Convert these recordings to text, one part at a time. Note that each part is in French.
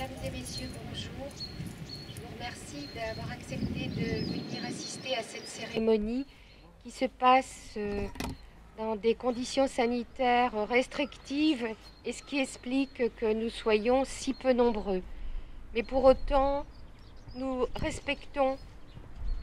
Mesdames et messieurs, bonjour. Je vous remercie d'avoir accepté de venir assister à cette cérémonie qui se passe dans des conditions sanitaires restrictives et ce qui explique que nous soyons si peu nombreux. Mais pour autant, nous respectons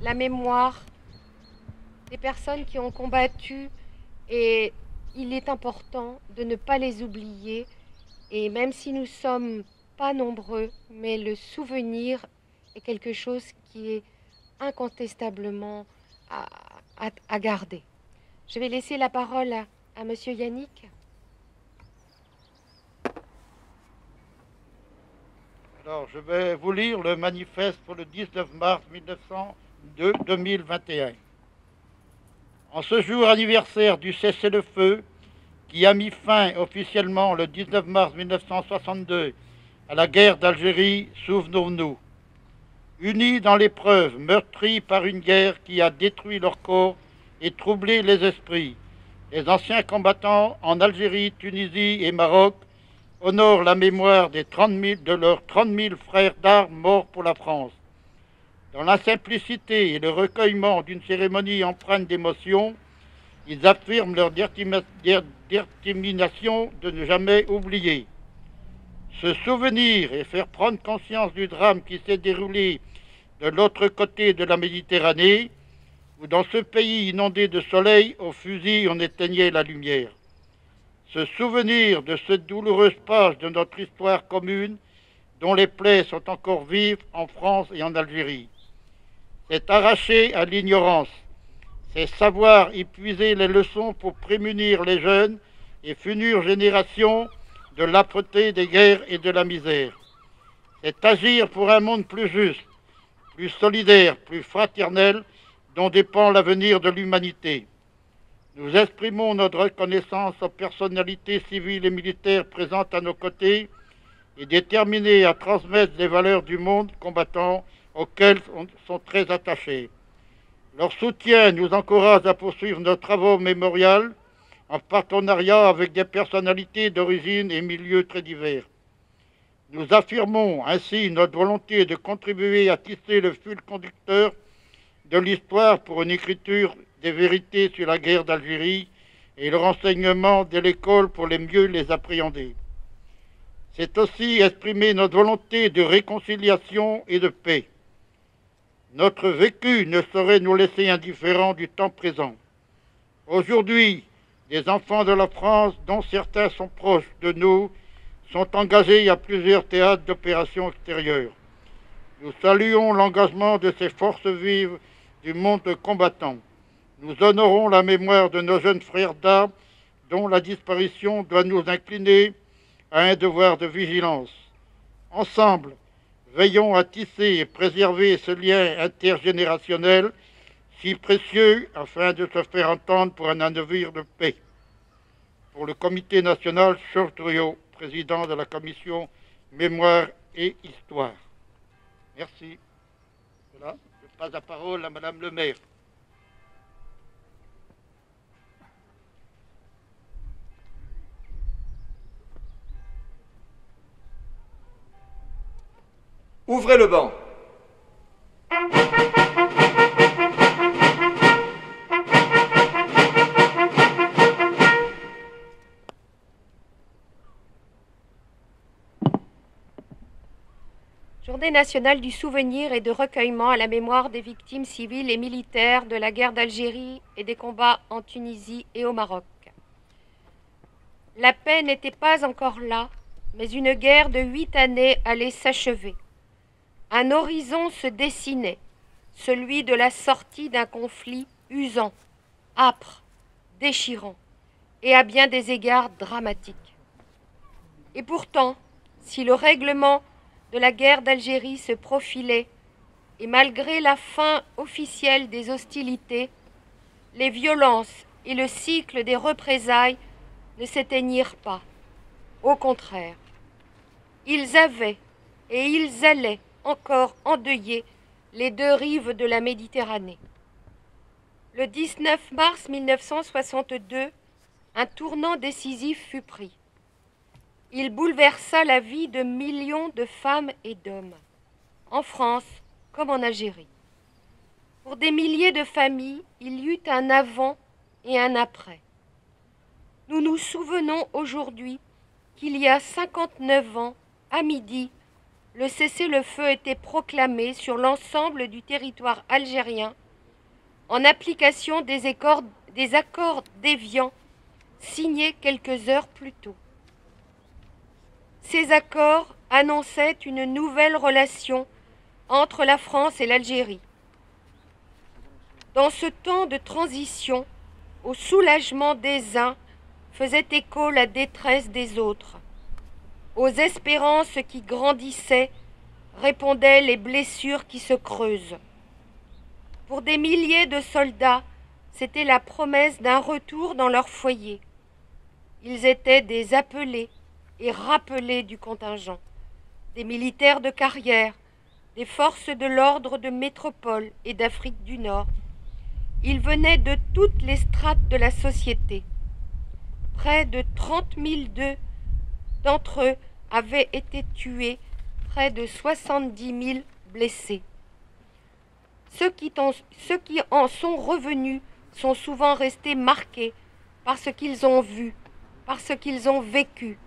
la mémoire des personnes qui ont combattu et il est important de ne pas les oublier. Et même si nous ne sommes pas nombreux, mais le souvenir est quelque chose qui est incontestablement à garder. Je vais laisser la parole à Monsieur Yannick. Alors, je vais vous lire le manifeste pour le 19 mars 2021. En ce jour anniversaire du cessez-le-feu, qui a mis fin officiellement le 19 mars 1962 à la guerre d'Algérie, souvenons-nous. Unis dans l'épreuve, meurtris par une guerre qui a détruit leur corps et troublé les esprits, les anciens combattants en Algérie, Tunisie et Maroc honorent la mémoire de leurs 30 000 frères d'armes morts pour la France. Dans la simplicité et le recueillement d'une cérémonie empreinte d'émotion, ils affirment leur détermination de ne jamais oublier. Se souvenir et faire prendre conscience du drame qui s'est déroulé de l'autre côté de la Méditerranée, où dans ce pays inondé de soleil, au fusil on éteignait la lumière. Se souvenir de cette douloureuse page de notre histoire commune, dont les plaies sont encore vives en France et en Algérie. C'est arracher à l'ignorance. C'est savoir y puiser les leçons pour prémunir les jeunes et futures générations de l'âpreté des guerres et de la misère. C'est agir pour un monde plus juste, plus solidaire, plus fraternel, dont dépend l'avenir de l'humanité. Nous exprimons notre reconnaissance aux personnalités civiles et militaires présentes à nos côtés et déterminées à transmettre les valeurs du monde combattant auxquelles sont très attachés. Leur soutien nous encourage à poursuivre nos travaux mémoriaux en partenariat avec des personnalités d'origine et milieux très divers. Nous affirmons ainsi notre volonté de contribuer à tisser le fil conducteur de l'histoire pour une écriture des vérités sur la guerre d'Algérie et le renseignement de l'école pour mieux les appréhender. C'est aussi exprimer notre volonté de réconciliation et de paix. Notre vécu ne saurait nous laisser indifférents du temps présent. Aujourd'hui, des enfants de la France, dont certains sont proches de nous, sont engagés à plusieurs théâtres d'opérations extérieures. Nous saluons l'engagement de ces forces vives du monde combattant. Nous honorons la mémoire de nos jeunes frères d'armes dont la disparition doit nous incliner à un devoir de vigilance. Ensemble, veillons à tisser et préserver ce lien intergénérationnel si précieux afin de se faire entendre pour un avenir de paix. Pour le Comité national, Georges Drouillot, président de la commission Mémoire et Histoire. Merci. Voilà. Je passe la parole à Madame le maire. Ouvrez le banc. Journée nationale du souvenir et de recueillement à la mémoire des victimes civiles et militaires de la guerre d'Algérie et des combats en Tunisie et au Maroc. La paix n'était pas encore là, mais une guerre de 8 années allait s'achever. Un horizon se dessinait, celui de la sortie d'un conflit usant, âpre, déchirant et à bien des égards dramatique. Et pourtant, si le règlement de la guerre d'Algérie se profilait, et malgré la fin officielle des hostilités, les violences et le cycle des représailles ne s'éteignirent pas. Au contraire, ils avaient et ils allaient encore endeuiller les deux rives de la Méditerranée. Le 19 mars 1962, un tournant décisif fut pris. Il bouleversa la vie de millions de femmes et d'hommes, en France comme en Algérie. Pour des milliers de familles, il y eut un avant et un après. Nous nous souvenons aujourd'hui qu'il y a 59 ans, à midi, le cessez-le-feu était proclamé sur l'ensemble du territoire algérien en application des accords d'Évian signés quelques heures plus tôt. Ces accords annonçaient une nouvelle relation entre la France et l'Algérie. Dans ce temps de transition, au soulagement des uns faisait écho la détresse des autres. Aux espérances qui grandissaient répondaient les blessures qui se creusent. Pour des milliers de soldats, c'était la promesse d'un retour dans leur foyer. Ils étaient des appelés et rappelés du contingent, des militaires de carrière, des forces de l'ordre de métropole et d'Afrique du Nord. Ils venaient de toutes les strates de la société. Près de 30 000 d'entre eux avaient été tués, près de 70 000 blessés. Ceux qui en sont revenus sont souvent restés marqués par ce qu'ils ont vu, par ce qu'ils ont vécu.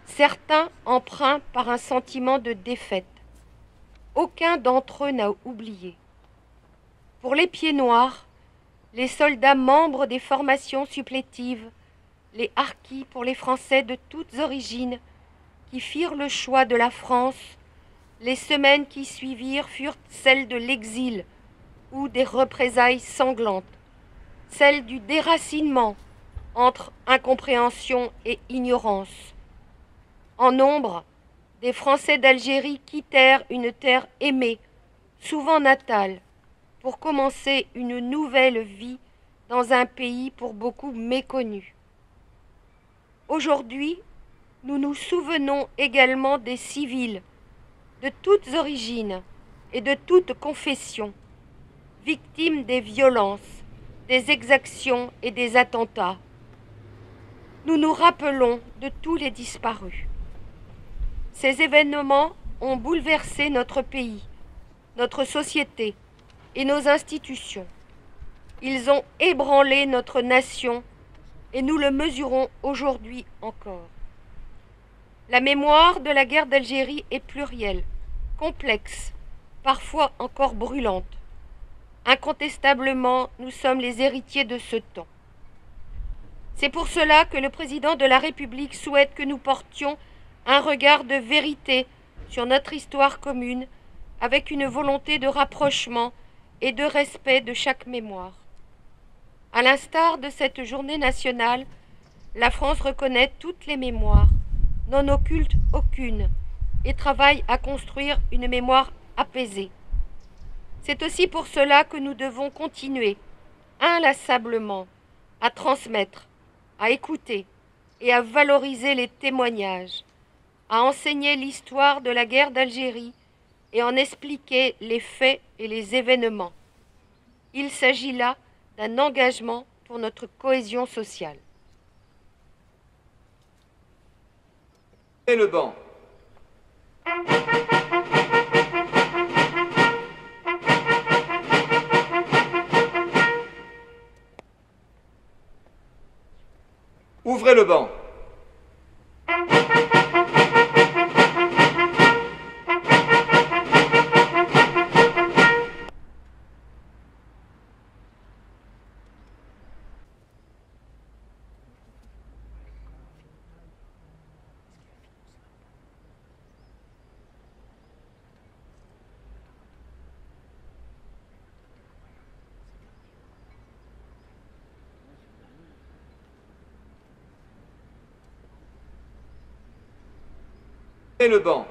Certains empreints par un sentiment de défaite. Aucun d'entre eux n'a oublié. Pour les pieds noirs, les soldats membres des formations supplétives, les harkis pour les Français de toutes origines, qui firent le choix de la France, les semaines qui suivirent furent celles de l'exil ou des représailles sanglantes, celles du déracinement entre incompréhension et ignorance. En nombre, des Français d'Algérie quittèrent une terre aimée, souvent natale, pour commencer une nouvelle vie dans un pays pour beaucoup méconnu. Aujourd'hui, nous nous souvenons également des civils, de toutes origines et de toutes confessions, victimes des violences, des exactions et des attentats. Nous nous rappelons de tous les disparus. Ces événements ont bouleversé notre pays, notre société et nos institutions. Ils ont ébranlé notre nation et nous le mesurons aujourd'hui encore. La mémoire de la guerre d'Algérie est plurielle, complexe, parfois encore brûlante. Incontestablement, nous sommes les héritiers de ce temps. C'est pour cela que le président de la République souhaite que nous portions un regard de vérité sur notre histoire commune, avec une volonté de rapprochement et de respect de chaque mémoire. À l'instar de cette journée nationale, la France reconnaît toutes les mémoires, n'en occulte aucune, et travaille à construire une mémoire apaisée. C'est aussi pour cela que nous devons continuer, inlassablement, à transmettre, à écouter et à valoriser les témoignages, à enseigner l'histoire de la guerre d'Algérie et en expliquer les faits et les événements. Il s'agit là d'un engagement pour notre cohésion sociale. Et le banc. Ouvrez le banc. Et le banc.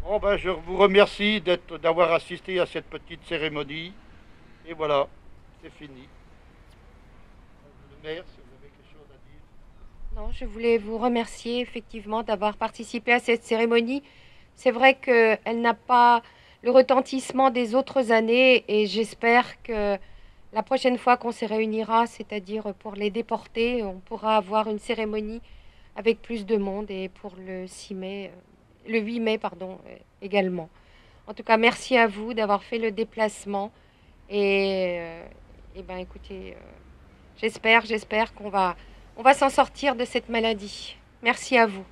Bon, ben, je vous remercie d'avoir assisté à cette petite cérémonie. Et voilà, c'est fini. Le maire, si vous avez quelque chose à dire. Non, je voulais vous remercier effectivement d'avoir participé à cette cérémonie. C'est vrai qu'elle n'a pas le retentissement des autres années et j'espère que la prochaine fois qu'on se réunira, c'est-à-dire pour les déportés, on pourra avoir une cérémonie avec plus de monde et pour le 6 mai, le 8 mai, pardon, également. En tout cas, merci à vous d'avoir fait le déplacement et ben écoutez, j'espère qu'on va s'en sortir de cette maladie. Merci à vous.